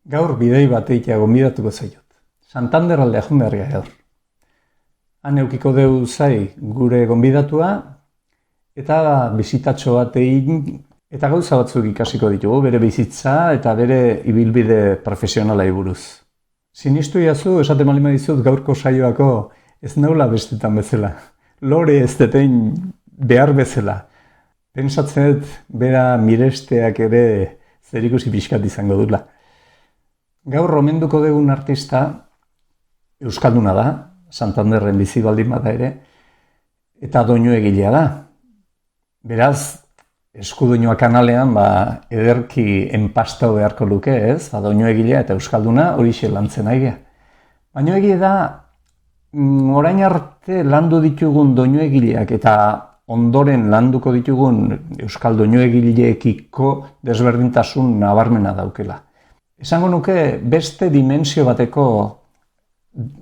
Gaur bidei bat eitea gonbidatuko zaiot. Santander aldea joan beharria gaur. Han eukiko deu zai gure gonbidatua eta bizitatxo bat egin eta gauza batzuk ikasiko ditugu, bere bizitza eta bere ibilbide profesionalai buruz. Sinistu jazu, esaten bali dizut gaurko saioako ez naula bestetan bezala. Lore ez detein behar bezala. Pentsatzen dut bera miresteak ere zerikusi pixkat izango dula. Gaur omenduko dugun artista euskalduna da, Santanderren bizi baldin bada ere, eta doinu egilea da. Beraz, eskudoinua kanalean ederki enpastau beharko luke, ez? Doinu egilea eta euskalduna horixe lantzen aigea. Baina egia da, orain arte landu ditugun doinu egileak eta ondoren landuko ditugun euskal doinu egileekiko desberdintasun nabarmena daukela. Esango nuke beste dimensio bateko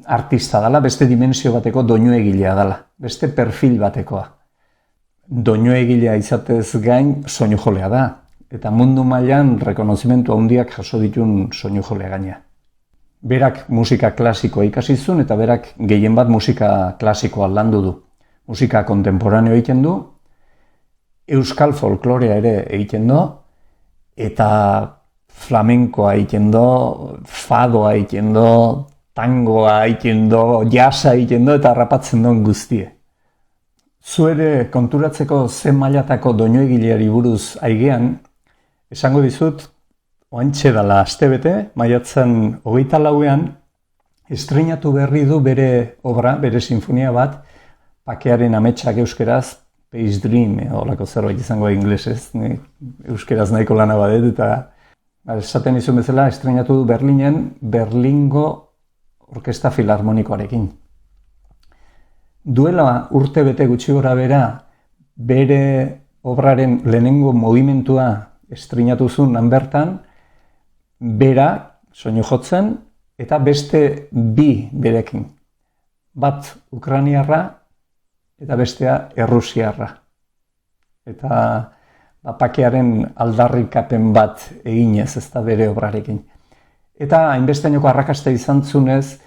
artista dela, beste dimensio bateko doinu egilea dela, beste perfil batekoa. Doinu egilea izatez gain soinujolea da, eta mundu mailan rekonozimentu handiak jaso ditun soinujolea gaina. Berak musika klasikoa ikasi zuen eta berak gehien bat musika klasikoa landu du. Musika kontemporaneo egiten du, euskal folklorea ere egiten du, eta flamenkoa egiten du, fadoa egiten du, tangoa egiten du, jasa egiten du eta harrapatzen duen guztie. Zu ere konturatzeko zen mailatako doinu egileari buruz aigean, esango dizut, oantxe dela astebete, maiatzen 24ean, estreinatu berri du bere obra, bere sinfonia bat, Pakearen ametsak euskeraz, Pace Dream, holako zerbait izango inglesez, euskeraz nahiko lana badet, eta esaten izun bezala, estreinatu du Berlinen, Berlingo Orkesta Filarmonikoarekin. Duela urte bete gutxi gora bera, bere obraren lehenengo movimentua estreinatu zuen bertan, bera, soinu jotzen, eta beste bi berekin. Bat ukrainiarra eta bestea errusiarra. Eta Pakearen aldarrikapen bat eginez, ez da bere obrarekin. Eta hainbesteinoko arrakasta izan zunez,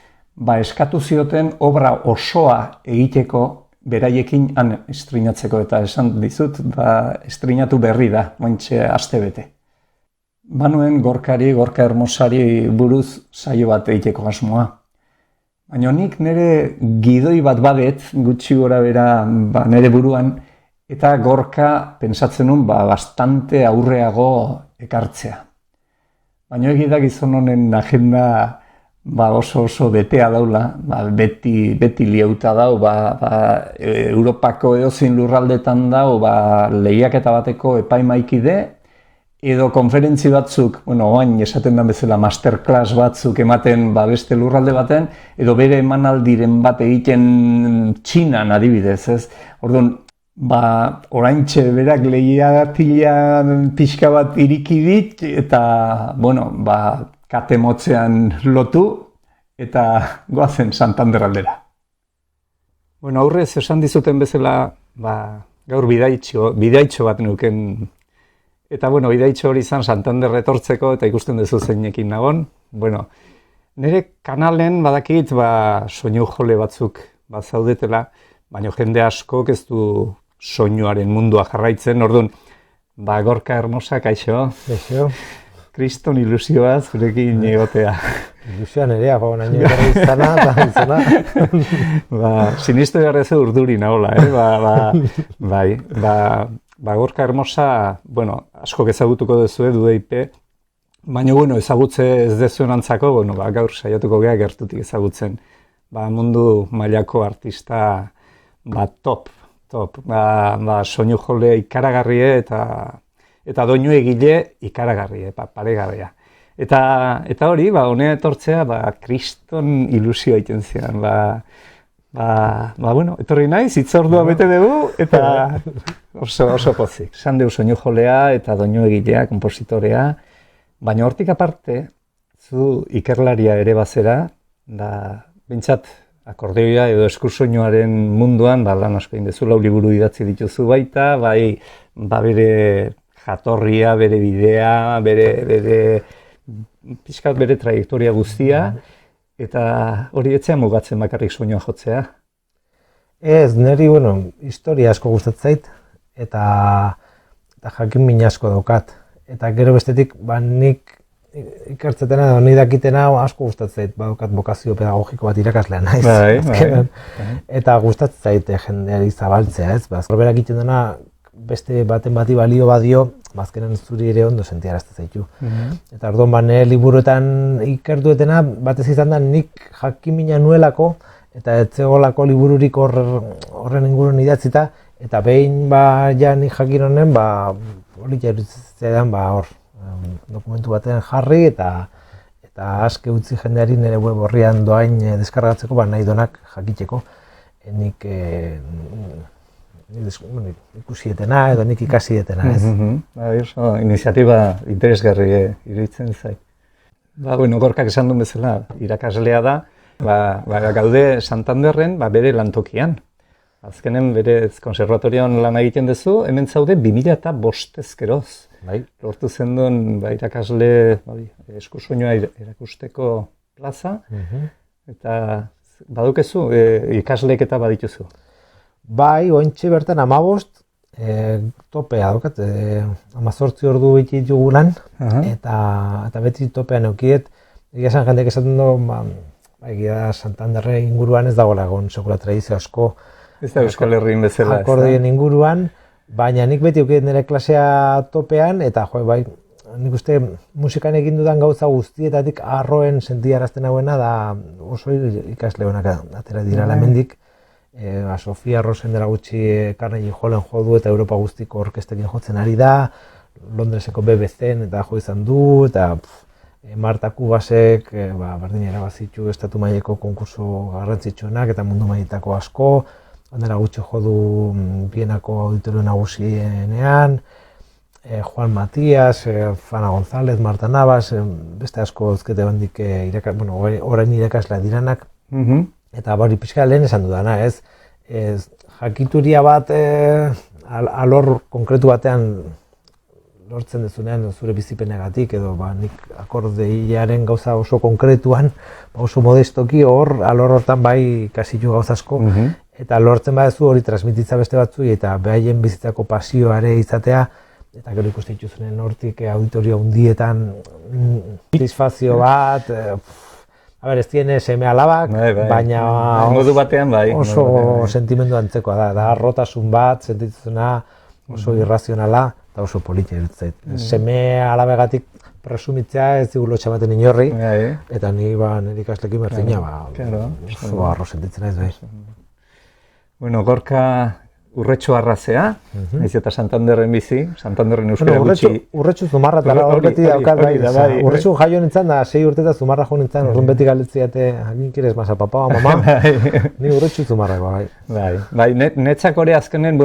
eskatu zioten obra osoa egiteko beraiekin han estreinatzeko, eta esan dizut, estreinatu berri da, mointxe astebete. Banuen Gorka Hermosari buruz saio bat egiteko asmoa. Baina nik nire gidoi bat badet, gutxi gora bera nire buruan, eta Gorka pentsatzen nun bastante aurreago ekartzea. Baina egia da gizon honen agenda oso betea daula, beti liauta dau, Europako edozein lurraldetan dau, lehiaketa bateko epaimaikide, edo konferentzi batzuk, oain esaten da bezala masterclass batzuk ematen beste lurralde baten, edo bere emanaldiren bat egiten Txinan adibidez, ez? Orduan, oraintxe berak lehiatila pixka bat iriki dit, eta, kate motzean lotu, eta goazen Santander aldera. Aurrez esan dizuten bezala, gaur bidaitxo bat nuken. Eta, bidaitxo hori izan Santander etortzeko, eta ikusten duzu zeinekin nagon. Nire kanalen badakit soinu jole batzuk zaudetela, baina jende askok ez du soinuaren mundua jarraitzen. Orduan, Gorka Hermosa, kaixo. Kaixo. Kriston ilusioa zurekin egotea. Ilusioa nerea, naino etorri izana. Sinistu behar ez urduri nahola, Gorka Hermosa, askok ezagutuko duzu dudeipe, baina ezagutze ez dezuen antzako, gaur saiatuko geha gertutik ezagutzen. Mundu mailako artista top, soinu jole ikaragarrie eta doinu egile ikaragarrie, paregarria. Eta hori, honea etortzea, kriston ilusio egiten zian. Etorri naiz, hitzordua bete dugu, eta oso pozik. Esan deu soinu jolea eta doinu egilea, kompositorea, baina hortik aparte, zu ikerlaria ere bazera, bintzat akordeoia edo eskursoinuaren munduan, lan asko egin dezu, 4 liburu idatzi dituzu baita, bere jatorria, bere bidea, bere pixkat bere trajektoria guztia, eta hori etzea mugatzen bakarrik soinua jotzea. Ez, niri, historia asko gustatzen zait, eta jakin min asko daukat. Eta gero bestetik, nik ikertzetena edo ni dakitena asko gustatzen zait, badaukat bokazio pedagogiko bat irakaslean naiz. Bai. Eta gustatzen zait jendeari zabaltzea, ez? Berak egiten dena beste baten bati balio badio, azkenan zuri ere ondo sentiarazten zaitu. Eta orduan liburuetan ikertuetena batez izan da nik jakimina nuelako eta ez zegoelako libururik horren inguruen idatzita, eta behin ja nik jakin honen, hori jarutzen hor dokumentu batean jarri eta aske utzi jendeari nire web horrian doain deskargatzeko, nahi donak jakiteko. Nik ikusietena edo nik ikasietena, ez? Oso iniziatiba interesgarri iruditzen zait. Gorkak esan duen bezala, irakaslea da, gaude Santanderren bere lantokian. Azkenen bere konservatorioan lan egiten duzu, hemen zaude 2005 geroz. Lortu zen duen irakasle eskusoinua erakusteko plaza, eta badukezu, ikasleek eta badituzu. Ointxe bertan 15 topea daukat, 18 ordu ditugu lan, eta beti topean eukiet. Egia esan jendeak esaten du, egia Santanderre inguruan ez dagoela egon sekula tradizio asko. Ez da Euskal Herrian bezala. Akordioen inguruan, baina nik beti eukiet nire klasea topean, eta nik uste musikan egin dudan gauza guztietatik arroen sentiarazten hauena da oso ikasle honak atera dira hemendik. Sofia Rosen dela gutxi Carnegie Hallen jo du eta Europa guztiko orkestekin jotzen ari da, Londreseko BBC-en eta jo izan du, eta Marta Kubasek berdin erabazitu estatu mailako konkurso garrantzitsuenak eta mundu mailetako asko, dela gutxi jo du Bienako auditorio nagusienean, Juan Matias, Fana González, Marta Navas, beste asko ezkete bandik orain irakaslea diranak. Eta hori pixka lehen esan dudana, ez? Jakituria bat alor konkretu batean lortzen dezunean zure bizipenegatik, edo nik akordeiaren gauza oso konkretuan, oso modestoki alor hortan kasitu gauzasko, eta lortzen badezu hori transmititza beste batzu, eta behaien bizitzako pasioare izatea, eta gero ikuste dituzunen hortik auditorio hundietan satisfazio bat, ez tiene seme alabak, baina modu batean oso sentimendu antzekoa da, arrotasun bat, sentitzuna oso irrazionala eta oso politia irutzait. Seme alabegatik presumitzea ez digu lotxa baten inorri, eta ni nire ikaslekin berdina oso arro sentitzen ez bai. Gorka Urretxu arrazea, naiz eta Santanderren bizi, Santanderren euskara gutxi. Urretxu Zumarra eta hor beti daukat bai. Urretxu jaio nintzen da, 6 urte eta Zumarra jo nintzen, orduan beti galetziate, ¿quién quieres más, a papá o a mamá? Ni Urretxu Zumarrako bai. Netzak hori azkenen,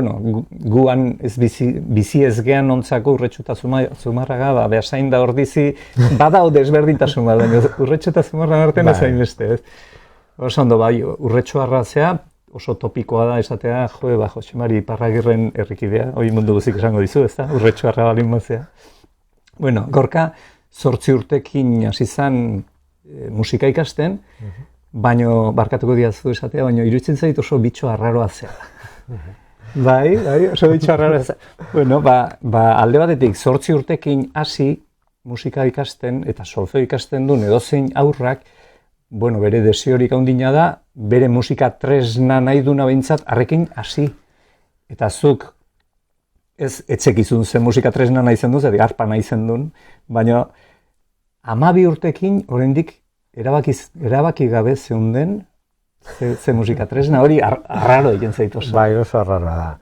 guan bizi ez gehan ontzako Urretxu eta Zumarraga, behasain da ordizi, badau desberdintasun bat, Urretxu eta Zumarra artean ez hain beste, ez? Oso ondo bai, Urretxu arrazea, oso topikoa da esatea, Jose Mari Iparragirren herrikidea, hori mundu guzik esango dizu, ezta? Urretxu arra balin mazea. Gorka 8 urtekin hasi zen musika ikasten, baino barkatuko diazu esatea, baino iruditzen zait oso bitxo arraroa zela. Bai, oso bitxo arraroa zela. Alde batetik 8 urtekin hasi musika ikasten eta solfeo ikasten duen edozein aurrak, bere desiorik handina da, bere musika tresna nahi duna behintzat, harrekin hasi. Eta zuk ez etxekizun zen musika tresna nahi zen duen, zati arpa nahi zen duen, baina 12 urtekin oraindik erabaki gabe zeunden ze musika tresna, hori arraro egin zaitu oso. Bai, oso arraroa da.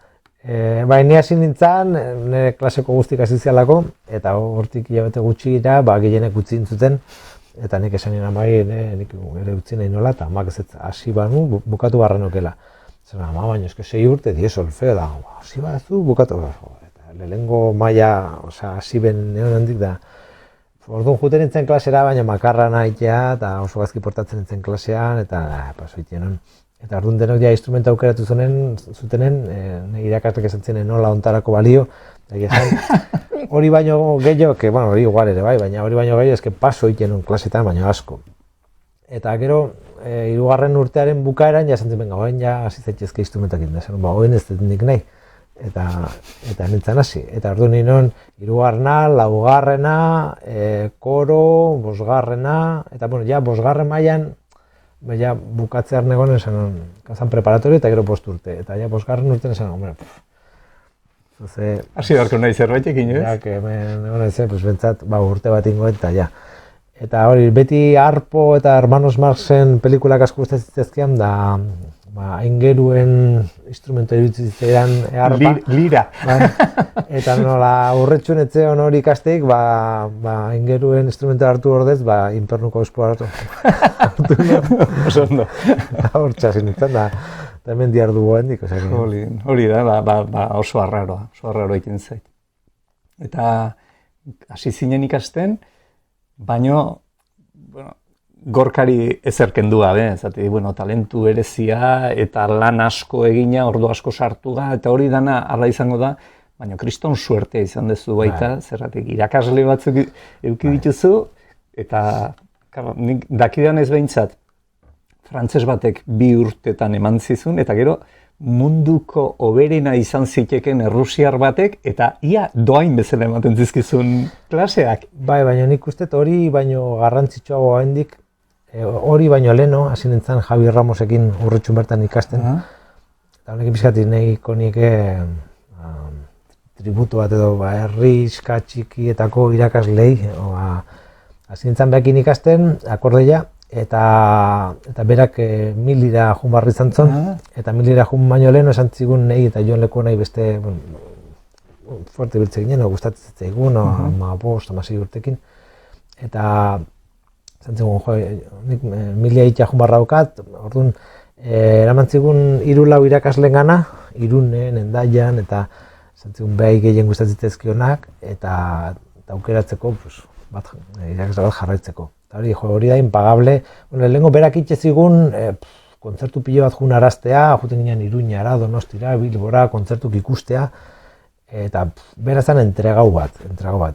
Ni hasi nintzen, nire klaseko guztik hasi zialako, eta hortik hilabete gutxira, gehienek utzi nintzuten, eta nik esan nire nik ere utzi nahi nola, eta amak ez hasi banu, bukatu barra nukela. Zer, ama, baina eske 6 urte, die solfeo da, hasi bazu, bukatu. Eta lehenengo maila, hasi ben neon handik da. Orduan juten nintzen klasera, baina makarra nahitea, eta oso gazki portatzen nintzen klasean, eta paso iten. Eta orduan denok ja instrumenta aukeratu zutenen, nire irakaslek esan ziren nola ontarako balio, hori baino gehiago, bueno, hori igual ere bai, baina hori baino gehiago, paso egiten un klasetan, baino asko. Eta gero, 3. urtearen bukaeran, ja esan zen, oen ja hasi zaitezke instrumentak egiten, oen ez dut nik nahi. Eta nintzen hasi. Eta orduan ninon, 3., 4., koro, 5., eta bueno, ja 5. mailan, ja bukatzear negoen esan, kazan preparatorio eta gero 5 urte. Eta ja 5. urtean esan, hombre, hasi beharko nahi zerbaitekin, ez? Ja, que egon naizen, pues bentsat, urte bat ingoen, eta ja. Eta hori, beti Harpo eta Hermanos Marxen pelikulak asko gustatzen zitzaizkidan, da aingeruen instrumento iruditzen harpa. Lira. Eta nola urretxun etzeon hori ikasteik, aingeruen instrumento hartu ordez, inpernuko espoa hartu. Oso ondo. Hor txasin nintzen, da hemen diardu goendik. Hori da, oso arraroa egin zait. Eta hasi zinen ikasten, baino, gorkari ezerkendu gabe, talentu berezia eta lan asko egina, ordu asko sartu da, eta hori dana hala izango da, baina kriston suertea izan dezu baita, zerratik irakasle batzuk eduki dituzu, eta nik dakidan ez behintzat, frantses batek 2 urtetan eman zizun, eta gero munduko hoberena izan ziteken errusiar batek, eta ia doain bezala ematen zizkizun klaseak. Bai, baina nik uste hori baino garrantzitsuago hendik, hori baino leheno, hasi nintzen Javi Ramosekin urretxun bertan ikasten, eta honekin pixkatik nahiko nieke tributu bat edo herri txikietako irakaslei, hasi nintzen behakin ikasten, akordeia, eta berak 1000 lira jun barri izan zon, eta 1000 lira jun baino leheno esan zigun nahi eta joan leku nahi beste fuerte biltze ginen, gustatzen zitzaigun, 15-16 urtekin, eta esan zigun, nik 1000 lira jun barra daukat, orduan eraman zigun 3-4 irakasleen gana, Irunen, Hendaian, eta esan zigun behai gehien gustatzen zizkionak, eta aukeratzeko irakasle bat jarraitzeko. Hori da impagable. Lehenko berak itxe zigun, kontzertu pilo bat jun araztea, juten ginen Iruñara, Donostira, Bilbora, kontzertuk ikustea, eta bera zen entregau bat,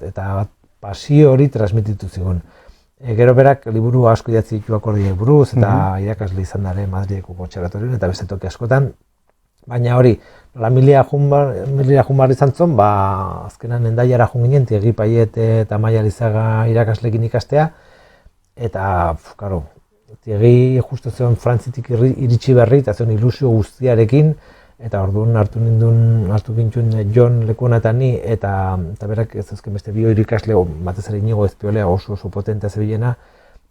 eta pasio hori transmititu zigun. Gero berak liburu asko idatzi ditu akordiei buruz, eta irakasle izan dare Madrideko kontserbatorioan, eta beste toki askotan, baina hori, 1000 lira jun barri izan zon, azkenan Hendaiara jun ginen, Tiegi Paiet eta Maia Lizaga irakaslekin ikastea, eta, karo, Tiegi justu zeon Frantzitik iritsi berri, eta zeon ilusio guztiarekin, eta orduan hartu gintuen Jon Lekuona eta ni, eta berak ez ezken beste bio irikasle, batez ere Inigo Ezpiolea oso potentea zebilena,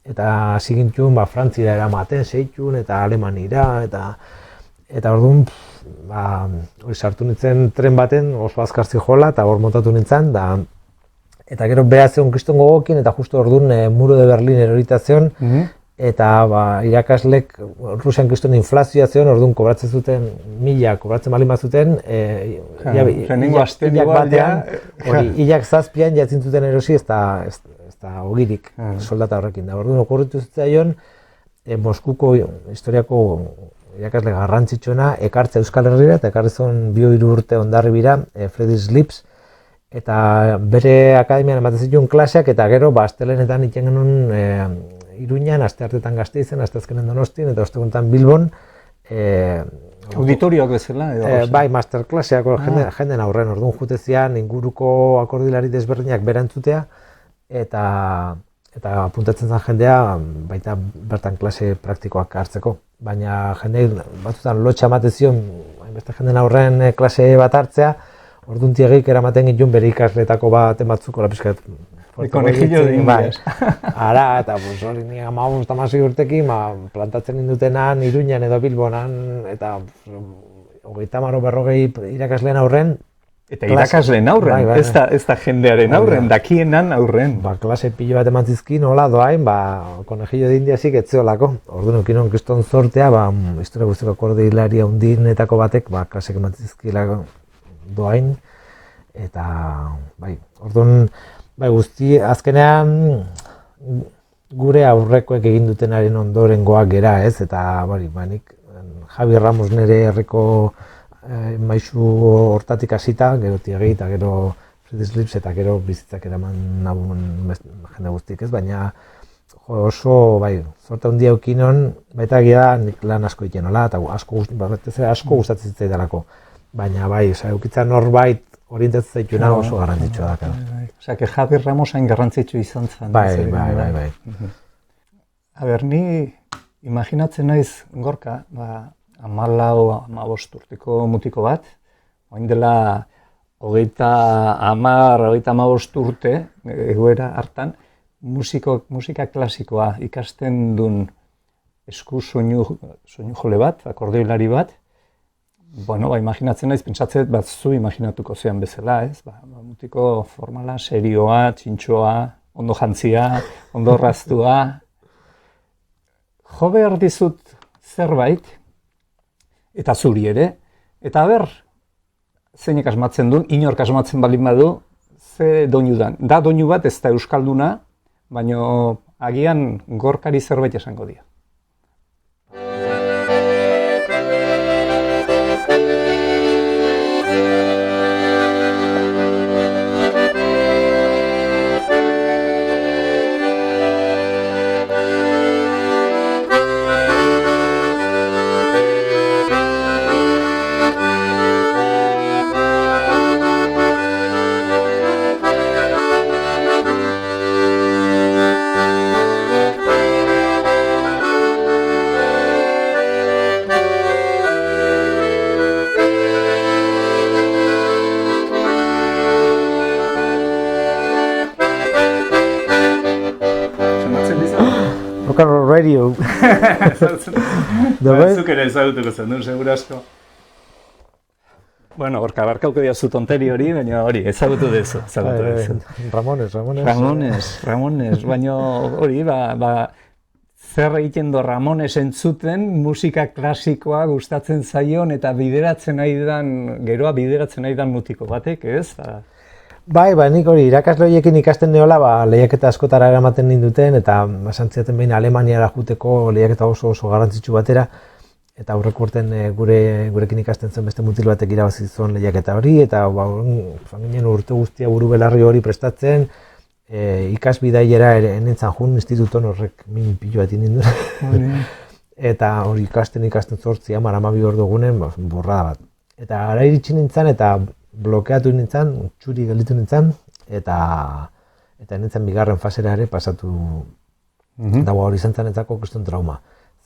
eta hasi gintuen Frantzira eramaten zeitun, eta Alemanira, eta orduan, hori sartu nintzen tren baten, oso azkarzi jola, eta hor montatu nintzen, eta gero behar zeon kriston gogokin, eta justu orduan Muro de Berlin erorita zeon, eta irakaslek Rusian kriston inflazioa zeon, orduan kobratzen zuten 1000, kobratzen balin bat zuten, hilak batean, hilak 7 jatzen zuten erosi, ez da ogirik soldata horrekin. Orduan okurritu zitzaion, Moskuko historiako irakasle garrantzitsuena, ekartze Euskal Herrira, eta ekarri zuen 2-3 urte Hondarribira, Friedrich Lips, eta bere akademian ematen zituen klaseak, eta gero, astelehenetan iten genuen Iruñan, asteartetan Gasteizen, asteazkenen Donostian, eta ostegunetan Bilbon. Auditorioak bezala? Bai, masterklaseak jenden aurren, orduan jutezian, inguruko akordilari desberdinak berantzutea, eta apuntatzen zen jendea, baita bertan klase praktikoak hartzeko. Baina jendei batzutan lotxa ematen zion, beste jenden aurren klase bat hartzea, orduan Tiegik eramaten gituen bere ikasletako batzuko lapiskat. Konejillo de indias. Ara, eta hori ni 15-16 urtekin plantatzen indutenan, Iruñan edo Bilbonan, eta 30-40 irakasleen aurren. Eta irakasleen aurren, ez da jendearen aurren, dakienan aurren. Klase pilo bat eman zizkin, hola doain, konejillo de indiasik etzeolako. Orduan ekinon kriston zortea, historia guztiko akordeilari handinetako batek, klasek eman zizkilako doain, eta orduan, guzti, azkenean gure aurrekoek egin dutenaren ondorengoak gera, ez, eta nik Javi Ramos nire herriko maisu hortatik hasita, gero Tiagi eta gero Freddy Slips eta gero bizitzak eraman nabun jende guztik ez, baina oso, bai, zorte handia eukinon, baita gira nik lan asko egiten nola, eta asko gustatzen zitzaidalako. Baina bai, eukitzen norbait orientatzen zaituna oso garrantzitsua da. Osea, que Javi Ramos hain garrantzitsu izan zen. Bai. A ber, ni imaginatzen naiz Gorka, 14-15 urteko mutiko bat, orain dela 30-35 urte egoera hartan, musika klasikoa ikasten duen esku soinu jole bat, akordeolari bat. Bueno, imaginatzen naiz, pentsatzen bat zu imaginatuko zean bezala, ez? Mutiko formala, serioa, txintxoa, ondo jantzia, ondo erraztua. Jo behar dizut zerbait, eta zuri ere, eta ber, zeinek asmatzen duen, inork asmatzen baldin badu, ze doinu dan. Da doinu bat ez da euskalduna, baina agian Gorkari zerbait esango dio. Radio. Zuk ere ezagutuko zen duen, segura asko. Bueno, Gorka, barkauko diazu tonteri hori, baina hori, ezagutu dezu. Ramones, baina hori, zer egiten do Ramones entzuten, musika klasikoa gustatzen zaion eta bideratzen nahi dan mutiko batek, ez? Bai, nik hori irakasle horiekin ikasten neola, lehiaketa askotara eramaten ninduten, eta santziaten behin Alemaniara juteko lehiaketa oso garrantzitsu batera, eta aurreko urten gurekin ikasten zen beste mutil batek irabazi zuen lehiaketa hori, eta ginen urte guztia buru belarri hori prestatzen, ikasbidaiera nintzen jun, instituton horrek pilo bat ninduen. Eta hori ikasten 8 12 ordu egunen, borrada bat. Eta ara iritsi nintzen, eta blokeatu nintzen, txuri gelditu nintzen, eta nintzen bigarren fasera ere pasatu, eta hori izan zanetzako kriston trauma.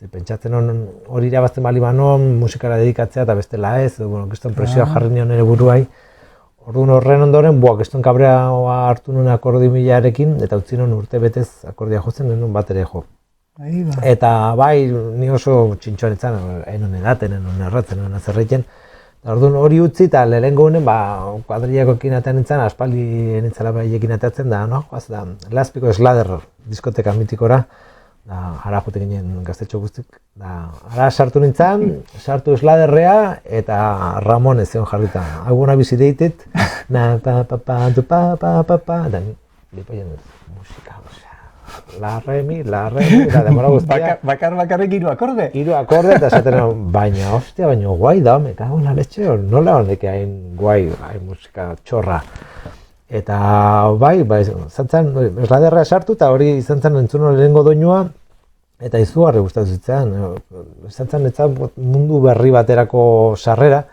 Pentsatzen hori irabazten bali banon, musikara dedikatzea eta bestela ez, kriston presioa jarri nion ere buruai. Orduan horren ondoren, kriston kabrea hartu nuen akordi milarekin, eta utzi nuen urte betez akordia jotzen, nuen bat ere jo. Eta bai, ni oso txintxoan etzan, enon edaten, enon erratzen, enon azerreiten. Orduan hori utzi eta lehenengo honen, kuadriakoekin atean nintzen, aspaldi nintzela baiekin ateatzen, da Lazpiko Slader diskoteka mitikora, ara jute ginen gaztetxo guztik. Ara sartu nintzen, sartu Sladerrea eta Ramones zion jarrita. I wanna be sedated, eta lipoien musika, la remi, eta demora guztia. Bakarrik 3 akorde? 3 akorde eta esaten baina guai da, me cago en la leche, nola honek hain guai, hain musika txorra. Eta bai, zantzan, Sladerra sartu eta hori izan zen entzun lehenengo doinua, eta izugarri gustatu zitzaidan. Zantzan etzan mundu berri baterako sarrera,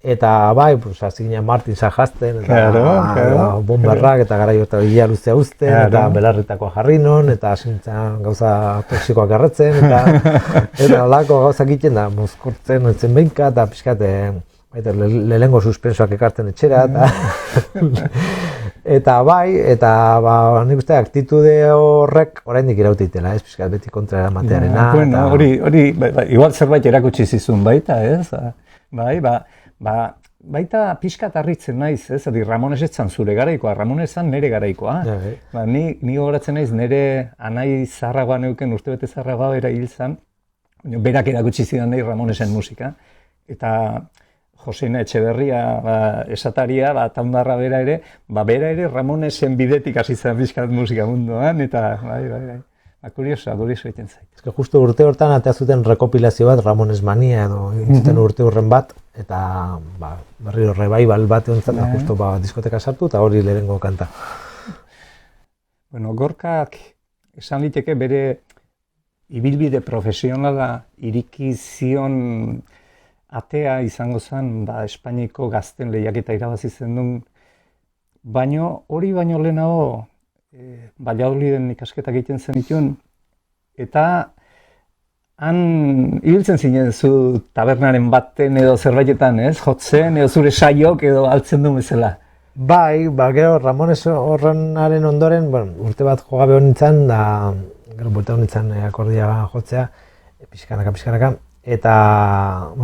eta bai, hasi ginen Martin sajazten, eta bomberrak, eta gara jorta bila luzea uzten, eta belarritakoa jarri non, eta hasi nintzen gauza toksikoak erretzen, eta olako gauzak egiten da, mozkortzen etzen behinka, eta pixkat, lehengo suspensoak ekartzen etxera, eta bai, eta nik uste aktitude horrek oraindik irautitela, ez pixkat beti kontra eramatearena. Bueno, hori, igual zerbait erakutsi zizun baita, ez? Baita pixkat harritzen naiz, ez? Ramones ez zan zure garaikoa, Ramones zan nire garaikoa. Ni gogoratzen naiz nire anai zaharragoa neuken, urte bete zaharragoa bera hil zan, berak erakutsi zidan nahi Ramonesen musika. Eta Josena Etxeberria esataria, taundarra bera ere Ramonesen bidetik hasi zen pixkat musika munduan, eta Kurioso egiten zait. Ez que justo urte hortan atea zuten rekopilazio bat, Ramones Mania edo intzuten urte hurren bat, eta berriro revival bat egontzen da, justo diskoteka sartu, eta hori lehenengo kanta. Bueno, Gorkak esan liteke bere ibilbide profesionala iriki zion atea izango zen, Espainiako gazten lehiaketa irabazi zenuen, baino hori baino lehenago Valladoliden ikasketak egiten zenituen, eta han ibiltzen zinen zu tabernaren baten edo zerbaitetan, ez? Jotzen edo zure saiok edo altzen du bezala. Bai, gero Ramones horrenaren ondoren, urte bat jogabe honintzen, da gero buelta honintzen akordia jotzea, pixkanaka, eta,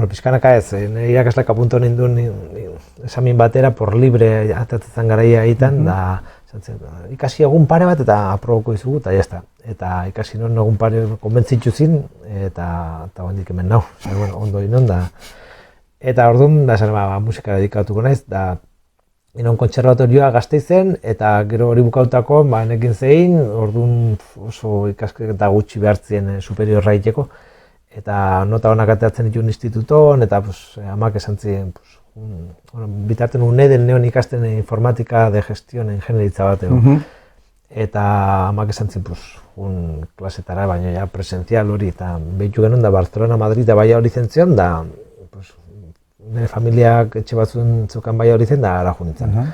pixkanaka ez, nire irakaslak apunto ninduen esamin batera por libre atatzen garaia egiten, da ikasi egun pare bat eta aproboko izugu, eta jazta. Eta ikasi non egun pare konbentzitzu zin, eta hondik hemen nau, ondo inon da. Eta orduan, musikara dedikatuko naiz, da inon kontserbatorioa Gasteizen, eta gero hori bukautako, nekin zein, orduan oso ikasketa gutxi behartzien superiorra iteko, eta nota honak ateatzen dituen instituton, eta amak esan ziren, bitarten UNED-en neon ikasten informatika de gestión ingenieritza bat egon. Eta amak esan ziren, un klasetara, baina ja presentzial hori, eta behitu genuen da Barcelona, Madrid, da baia hori zentzion, da nire familiak etxe batzuen zeukan baia hori zen, da ara junitzen.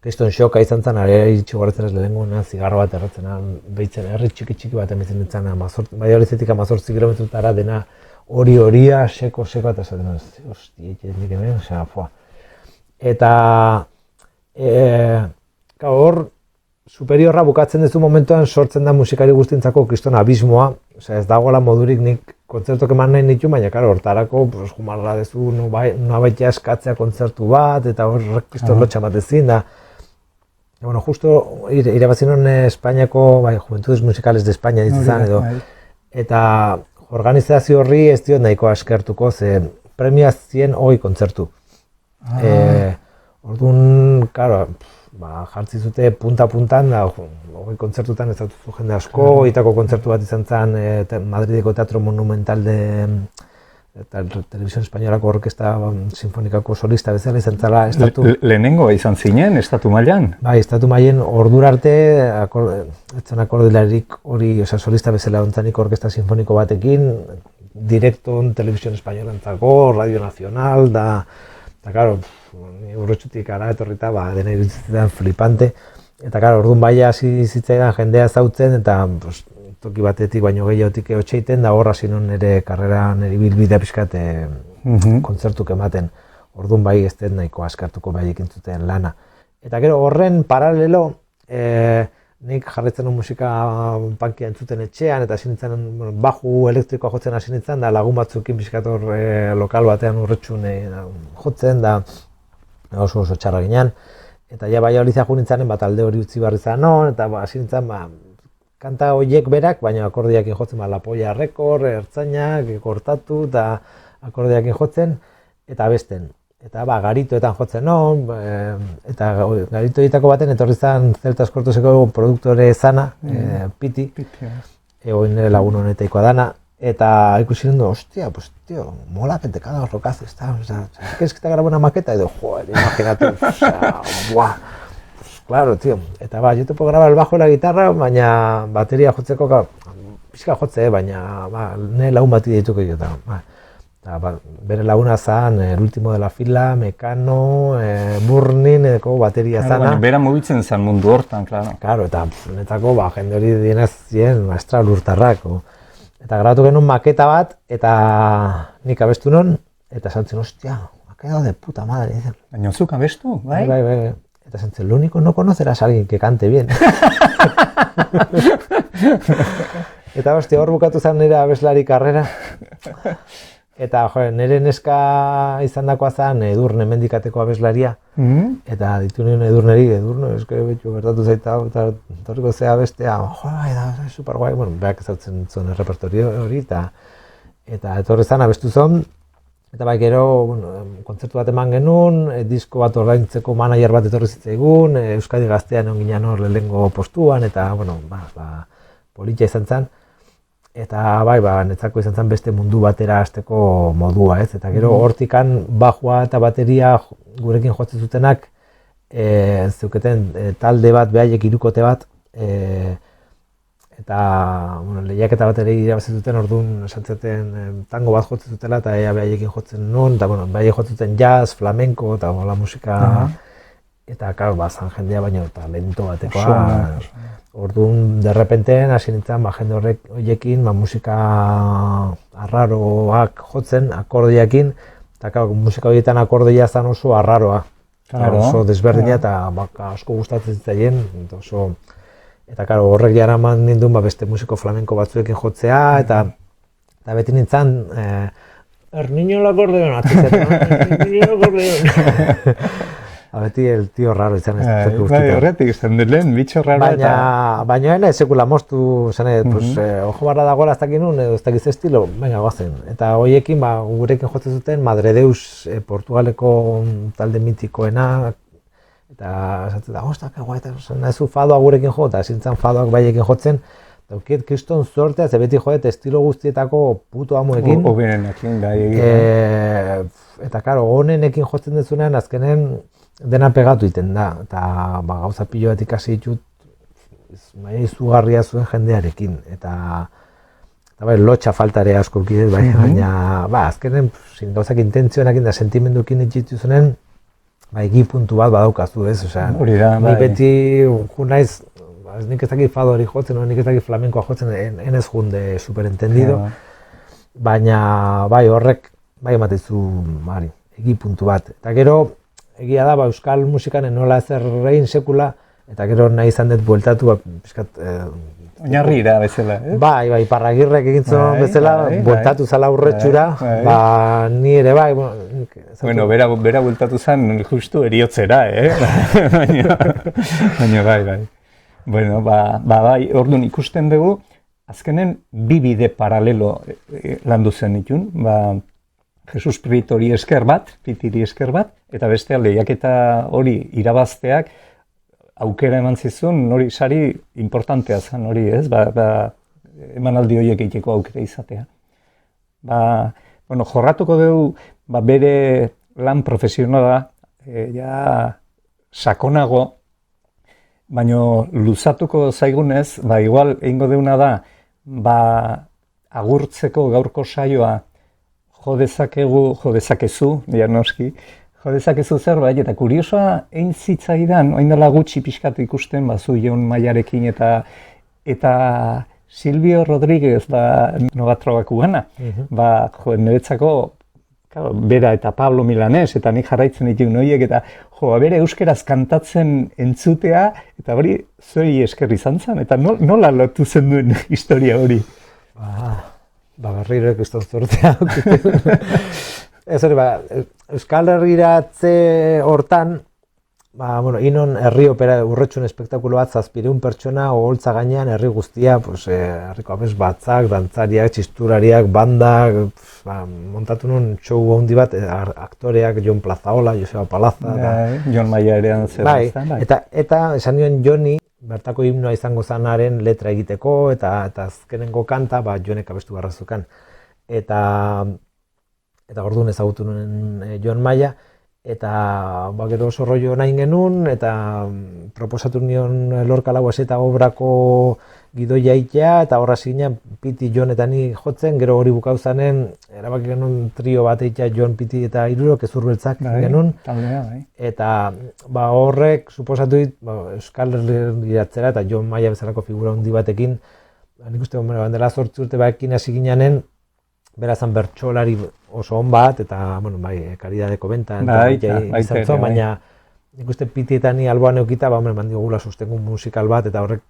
Kriston xoka izan zen, ari itxugorretzen ez lehenengo, zigarro bat erratzen, behitzen herri txiki bat emitzen ditzen, baia hori zetik 18 kilometrotara dena horia, seko, eta esaten, hosti, nik hemen, Eta hor, superiorra bukatzen duzu momentuan sortzen da musikari guztientzako kriston abismoa, ez dagoela modurik nik kontzertok eman nahi nitu, baina hortarako jumarra dezu nabaitea eskatzea kontzertu bat, eta hor kriston lotxa bat ezin da. Justo irabazin hon Espainiako, Juventudes Musicales de España ditzen edo, eta organizazio horri ez diot nahiko askertuko, ze premiazien hoi kontzertu. Orduan, jartzi zute punta-puntan, hoi kontzertutan ez dut jende asko, itako kontzertu bat izan zen Madrideko Teatro Monumental de Televisión Espainolako Orkesta Sinfonikako solista bezala izan zela estatu... Lehenengo izan zinen, estatu mailan? Bai, estatu mailen ordura arte, etzen akordilarik hori solista bezala ontzanik orkesta sinfoniko batekin, direkton Televisión Espainolantzako, Radio Nacional, eta karo, urrotxutik ara etorrita, dena iruditzen flipante, eta orduan baia hasi zitzaidan jendea zautzen, eta toki batetik baino gehiotik eotxeiten, da horra zinon nire karrera, nire bilbidea pixkat kontzertuk ematen. Orduan bai ez den nahiko askartuko bai ekintzuten lana. Eta gero horren paralelo, nik jarretzen musika punkia entzuten etxean, eta hasi nintzen baju elektrikoa jotzen hasi nintzen, da lagun batzukin pixkat hor lokal batean urretxun jotzen, da oso txarra ginen. Eta ja bai hori zagun nintzanen, alde hori utzi barri zanon, eta hasi nintzen, kanta horiek berak, baina akordiakin jotzen, Lapolla Rekord, ertzainak, kortatu, eta akordiakin jotzen, eta besten. Eta garitoetan jotzen non, eta garitoetako baten etorri zen Celtas Cortoseko produktore zana, Piti, egoin nire lagun honetaikoa dana, eta ikusi nindu, hostia, pues tío, mola que te cagas rocazo, está, ¿quieres que te grabe una maqueta? Y digo, joder, imagínate, buah. Claro, tío, eta yo te puedo grabar el bajo y la guitarra, baina bateria jotzeko, pixka jotze, baina ne lagun bati dituko jo, eta bere laguna zan, el último de la fila, Mekano, Burnin, edeko bateria zana. Bera mugitzen zan mundu hortan, claro. Claro, eta netako, jende hori dienaz zien, maestra lurtarrak. Eta grabatu genuen maketa bat, eta nik abestu non, eta santzen, hostia, ha quedado de puta madre. Baina zuk abestu, bai? Bai. Eta santzen, lo único, no conocerás a alguien que cante bien. Eta hostia, hor bukatu zen nire abeslari karrera. Eta nire neska izan dakoa zen Edurne mendikateko abeslaria. Eta ditu nire Edurneri, eske betxu gertatu zaita, eta torriko zea bestea, da, super guai, beak ezautzen zuen repertorio hori, eta etorri zen abestu zon. Eta bai gero, kontzertu bat eman genuen, disko bat ordaintzeko manager bat etorri zitzaigun, Euskadi Gaztean egon ginen hor lehenengo postuan, eta, politia izan zen, eta bai, netzako izan zen beste mundu batera hasteko modua, ez? Eta gero hortikan bajua eta bateria gurekin jotzen zutenak, zeuketen talde bat, behaiek hirukote bat, eta lehiaketa bat ere irabazi zuten, orduan esan zuten tango bat jotzen zutela, eta behaiekin jotzen nuen, eta behaiek jotzen zuten jazz, flamenko, eta musika, eta karo, zan jendea baino talento batekoa. Orduan, derrepenten, hasi nintzen, jende horiekin, musika arraroak jotzen, akordeakin, eta karo, musika horietan akordea zan oso arraroa. Oso desberdina eta asko gustatzen zitzaien, eta karo, horrek jara eman ninduen beste musiko flamenko batzuekin jotzea, eta beti nintzen, niño el acordeon, beti el tío raro izan ez dut guztietan. Horretik izan dut lehen, bitxo raro eta... Baina ena ezekula moztu, ojo barra dagoela ez dakit nun, edo ez dakit estilo, baina goazen. Eta horiekin, gurekin jotzen zuten, Madre Deus Portugaleko talde mitikoena, eta esatzen da, ostak, guai, eta nahizu fadoa gurekin jo, eta esintzen fadoak baiekin jotzen, daukiet kriston zortea, ze beti joet estilo guztietako puto amuekin. Oberenekin, da egin. Eta karo, honenekin jotzen dezunean, azkenen dena pegatu iten da, eta gauza pilo bat ikasi ditut, izugarria zuen jendearekin, eta lotxa faltare asko kidez, baina azkenen gauzak intentzioenakin da sentimendukin itxituzunen, egi puntu bat badaukazu, ez? Ni beti naiz, nik ez dakit fado hori jotzen, nik ez dakit flamenkoa jotzen, enez junde superentendido, baina horrek ematezu egi puntu bat. Eta gero, egia da, euskal musikan nola ezer egin sekula, eta gero nahi izan dut bueltatu, pixkat... Oinarrira bezala, ez? Bai, Parragirrek egin zuen bezala, bueltatu zala urretxura, ni ere bai... Bueno, bera bueltatu zen justu eriotzera, baina bai. Bueno, bai, orduan ikusten dugu, azkenen bi bide paralelo landu zen itun, Jesus Pritori esker bat, Pitiri esker bat, eta beste lehiaketa hori irabazteak aukera eman zizun, hori sari importantea zen hori, ez? Emanaldi horiek egiteko aukera izatea. Jorratuko dugu bere lan profesionala, sakonago, baina luzatuko zaigunez, igual egingo deuna da, agurtzeko gaurko saioa jo dezakezu, noski, jo dezakezu zerbait, eta kuriosoa egin zitzaidan, orain dela gutxi pixkatu ikusten, zu Jon Maiarekin eta Silvio Rodríguez Novatrobaku gana, niretzako bera eta Pablo Milanés, eta nik jarraitzen ditu noiek, eta bere euskeraz kantatzen entzutea, eta hori zuei esker izan zen, eta nola lotu zen duen historia hori? Berriro ekizton zortea. Ez hori, Euskal Herriratze hortan, inon herri opera urretxun espektakulo bat, 700 pertsona, oholtza gainean, herri guztia, herriko abez batzak, dantzariak, txisturariak, bandak, montatu nun show handi bat, aktoreak, Jon Plazaola, Joseba Palaza. Jon Maia ere zen. Eta esan nion Joni, bertako himnoa izango zanaren letra egiteko, eta azkenengo kanta, Jonek abestu barrazukan. Eta orduan ezagutu nuen Jon Maia, eta gero oso rollo nahi genuen, eta proposatu nion Lorca Lauaxeta obrako gidoia itea, eta horra zinean Piti, Jon eta ni jotzen, gero hori bukau zanen, erabaki genuen trio bat eitea Jon, Piti eta Iruro, Kezur Beltzak genuen. Eta horrek, suposatu dit, Euskal Herriratzera eta Jon Maia bezalako figura handi batekin, nik uste, bandela 8 urte batekin hasi gineanen, berazan bertsolari oso hon bat, eta, karidadeko benta, izan zuen, baina nik uste Piti eta ni alboan eukita, mandio gula sostengun musikal bat, eta horrek,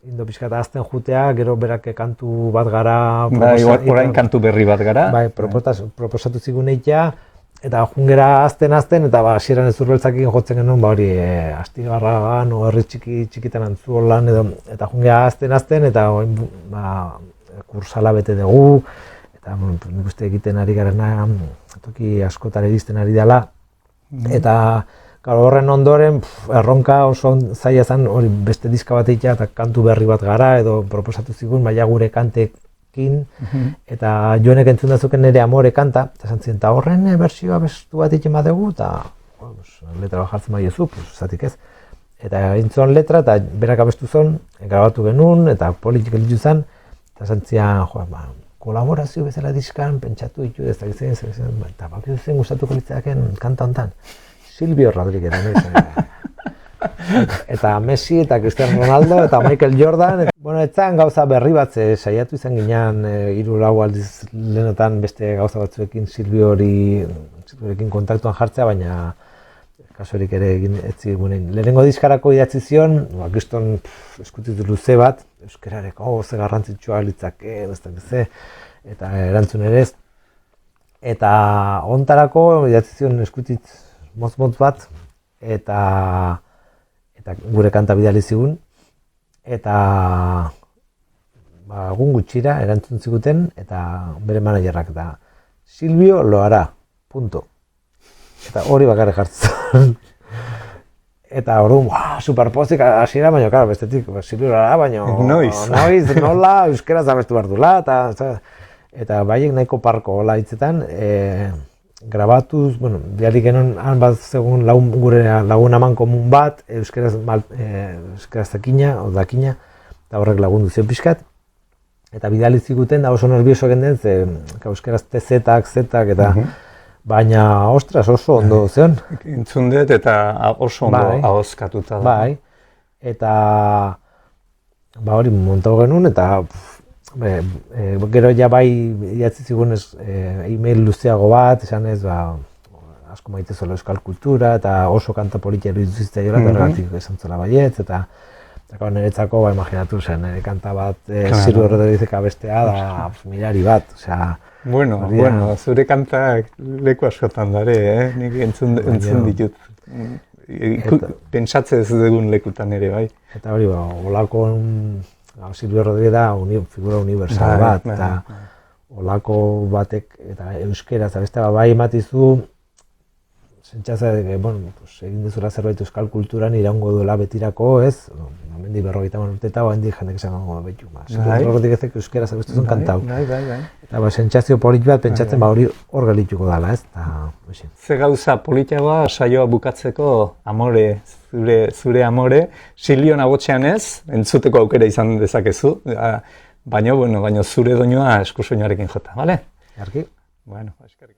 indo pixka eta azten jutea, gero berak kantu bat gara... Orain kantu berri bat gara. Proposatu zigun eitea, eta jungera azten, eta hasieran Ezur Beltzakin jotzen genuen, hori Astigarragan, herri txikitan Antzuolan, eta jungera azten, eta kursala bete dugu, eta nik uste egiten ari garena, toki askotan iristen ari dela, eta Claro, horren ondoren, erronka oso zaila zen, hori beste diska bat egitea eta kantu berri bat gara, edo proposatu zigun, baina gure kantekin, eta Joanek entzun dazuken nire Amore kanta, eta esan ziren, eta horren bertsioa bestu bat egin badegu, eta letra bat jartzen baiezu, zatik ez. Eta entzun letra, eta berak abestu zon, grabatu genuen, eta politik elitu zen, eta esan ziren, kolaborazio bezala diskan, pentsatu ditu, ez da gizien, eta bakizu zen gustatuko litzaken kanta hontan. Silvio Rodríguez, eta Messi, eta Cristiano Ronaldo, eta Michael Jordan. Bueno, etzan gauza berri bat, saiatu izan ginean, 3-4 aldiz lehenotan beste gauza batzuekin Silviorekin kontaktuan jartzea, baina kasurik ere egin etzi gunein. Lehenengo diskarako idatzi zion, kriston eskutitu luze bat, euskarareko ze garrantzitsua litzake, eta erantzun ere ez. Eta ontarako idatzi zion eskutitz motz bat, eta gure kanta bidali zigun, eta egun gutxira erantzun ziguten, eta bere managerrak da, Silvio lo hará, punto. Eta hori bakarrik jartzen. Eta orduan, superpozik hasiera, baina, claro, bestetik, Silvio lo hará, baina noiz, nola, euskeraz abestu behar dula, eta baiek nahiko parko hola hitzetan, grabatuz, bueno, bialik genuen han bat zegoen gure lagun aman komun bat, euskeraz dakina, eta horrek lagundu zion pixkat, eta bidali ziguten da oso nervioso genden, ze euskeraz zetak, eta baina, ostras, oso ondo zeon. Entzun dut eta oso ondo ahozkatuta da. Bai, eta hori montau genuen, eta gero ja bai idatzi zigun e-mail luzeago bat, esan ez, asko maite zola euskal kultura, eta oso kanta politia iruditu zitzaiola, eta horregatik esan zola baietz, eta niretzako, imaginatu zen, kanta bat Silvio Rodríguez abestea da milari bat, osea... Bueno, zure kantak leku askotan dare, nik entzun ditut. Pentsatze ez dugun lekutan ere, bai. Eta hori, olako Silvio Rodríguez da figura universal bat, eta olako batek, eta euskeraz, eta bai ematizu, zentxatza, egin dezula zerbait euskal kulturan iraungo duela betirako, ez? Hemendik 50 urte eta hemendik jendek esango betu. Silvio Rodríguezek euskeraz abestuzun kantau. Eta sentsazio polit bat pentsatzen hori hor gelituko dela, ez? Ze gauza politagoa saioa bukatzeko Amore, zure Amore, Silvion agotxean ez, entzuteko aukera izan dezakezu, baina zure doinua eskusoinarekin jota, bale? Arki? Bueno, eskerrik.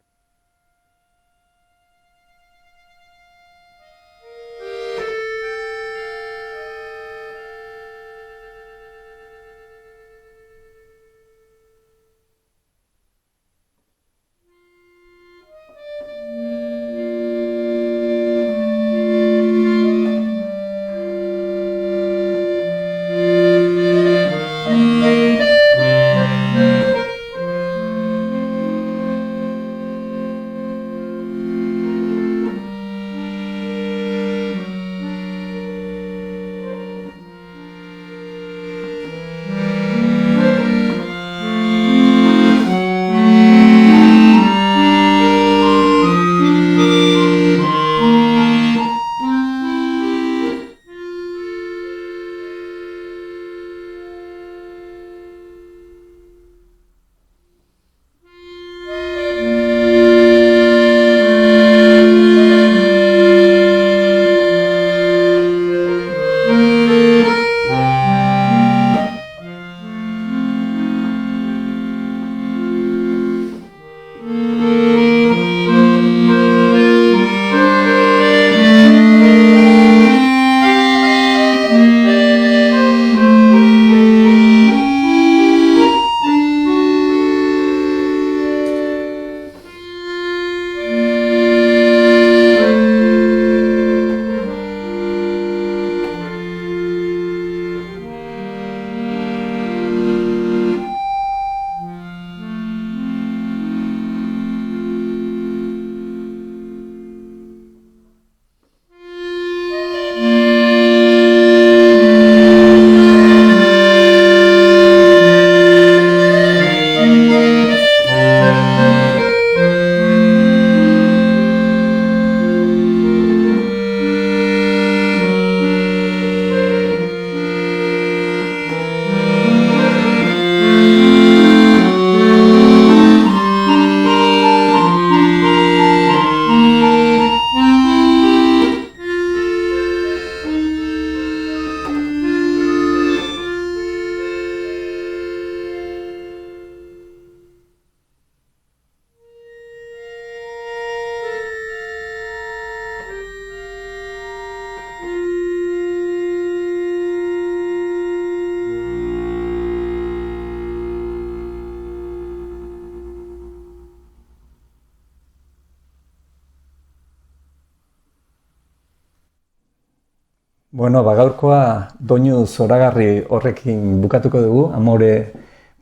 Bueno, gaurkoa doinu zoragarri horrekin bukatuko dugu, Amore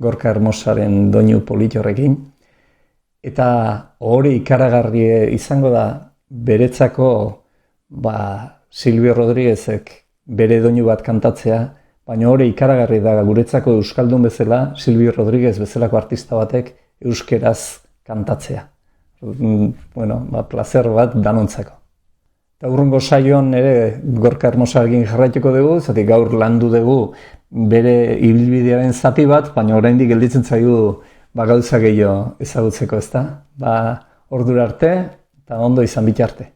Gorka Hermosaren doinu polit horrekin. Eta hori ikaragarri izango da beretzako Silvio Rodríguezek bere doinu bat kantatzea, baina hori ikaragarri da guretzako euskaldun bezala, Silvio Rodríguez bezalako artista batek euskeraz kantatzea. Bueno, plazer bat danontzako. Eta urrungo saioan ere Gorka Hermosarekin jarraituko dugu, zatik gaur landu dugu bere ibilbidearen zati bat, baina oraindik gelditzen zaigu gauza gehiago ezagutzeko, ezta? Ordura arte eta ondo izan bitarte.